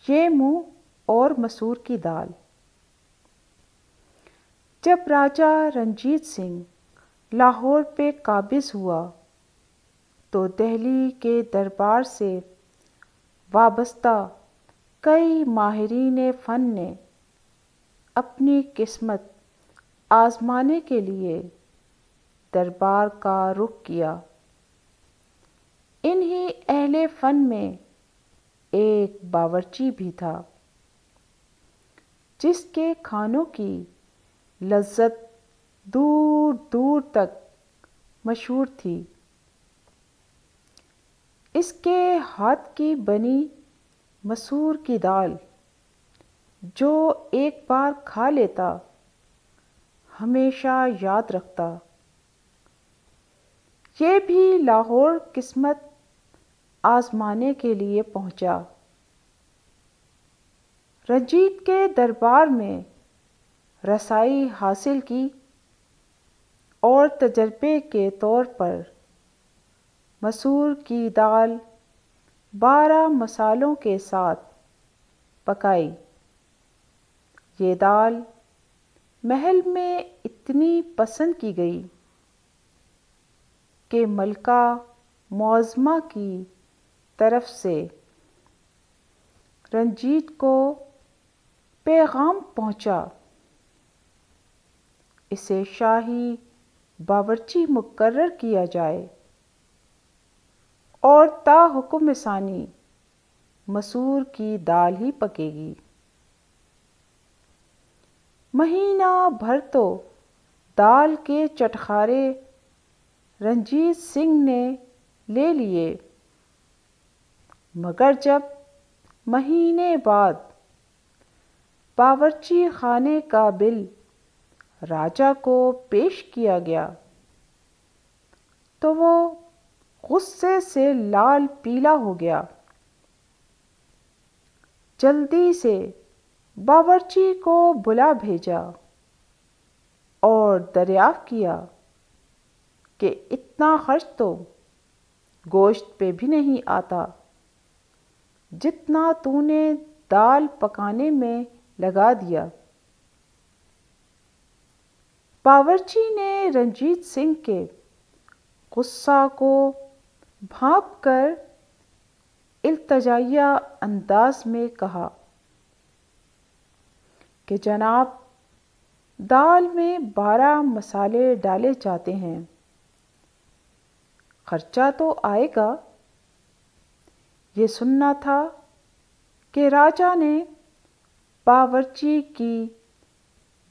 یہ منہ اور مسور کی دال۔ جب راجہ رنجیت سنگھ لاہور پہ قابض ہوا تو دہلی کے دربار سے وابستہ کئی ماہرین فن نے اپنی قسمت آزمانے کے لیے دربار کا رخ کیا۔ انہی اہل فن میں ایک باورچی بھی تھا جس کے کھانوں کی لذت دور دور تک مشہور تھی۔ اس کے ہاتھ کی بنی مسور کی دال جو ایک بار کھا لیتا ہمیشہ یاد رکھتا۔ یہ بھی لاہور قسمت آزمانے کے لیے پہنچا۔ رنجیت کے دربار میں رسائی حاصل کی اور تجربے کے طور پر مسور کی دال 12 مصالحوں کے ساتھ پکائی۔ یہ دال محل میں اتنی پسند کی گئی کہ ملکہ معظمہ کی طرف سے رنجیت کو پیغام پہنچا اسے شاہی باورچی مقرر کیا جائے اور تا حکم ثانی مسور کی دال ہی پکے گی۔ مہینہ بھر تو دال کے چٹخارے رنجیت سنگھ نے لے لیے، مگر جب مہینے بعد باورچی خانے کا بل راجہ کو پیش کیا گیا تو وہ غصے سے لال پیلا ہو گیا۔ جلدی سے باورچی کو بلا بھیجا اور دریافت کیا کہ اتنا خرچ تو گوشت پہ بھی نہیں آتا جتنا تو نے دال پکانے میں لگا دیا۔ باورچی نے رنجیت سنگھ کے غصہ کو بھانپ کر التجائیہ انداز میں کہا کہ جناب دال میں 12 مصالحے ڈالے جاتے ہیں، خرچہ تو آئے گا۔ یہ سننا تھا کہ راجہ نے باورچی کی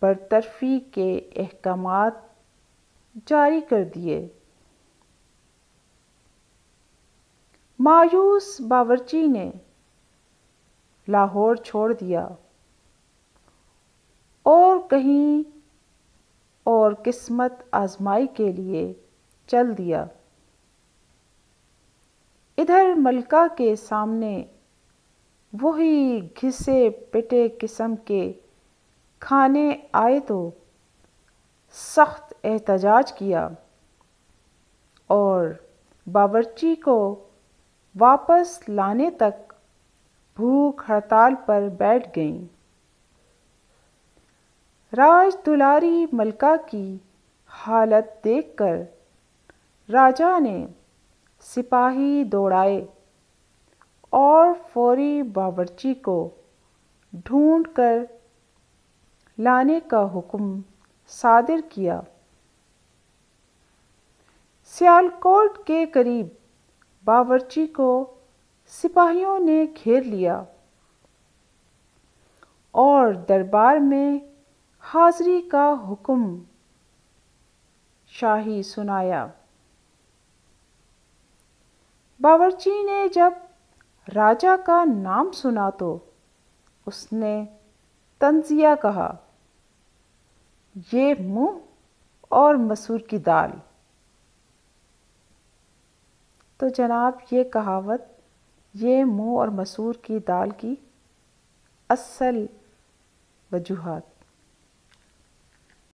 برطرفی کے احکامات جاری کر دیے۔ مایوس باورچی نے لاہور چھوڑ دیا اور کہیں اور قسمت آزمائی کے لیے چل دیا۔ ادھر ملکہ کے سامنے وہی گھسے پٹے قسم کے کھانے آئے تو سخت احتجاج کیا اور باورچی کو واپس لانے تک بھوک ہڑتال پر بیٹھ گئیں۔ راج دلاری ملکہ کی حالت دیکھ کر راجہ نے سپاہی دوڑائے اور فوری باورچی کو ڈھونڈ کر لانے کا حکم صادر کیا۔ سیالکوٹ کے قریب باورچی کو سپاہیوں نے گھیر لیا اور دربار میں حاضری کا حکم شاہی سنایا۔ باورچی نے جب راجہ کا نام سنا تو اس نے طنزیہ کہا، یہ منہ اور مسور کی دال۔ تو جناب یہ کہاوت یہ منہ اور مسور کی دال کی اصل وجوہات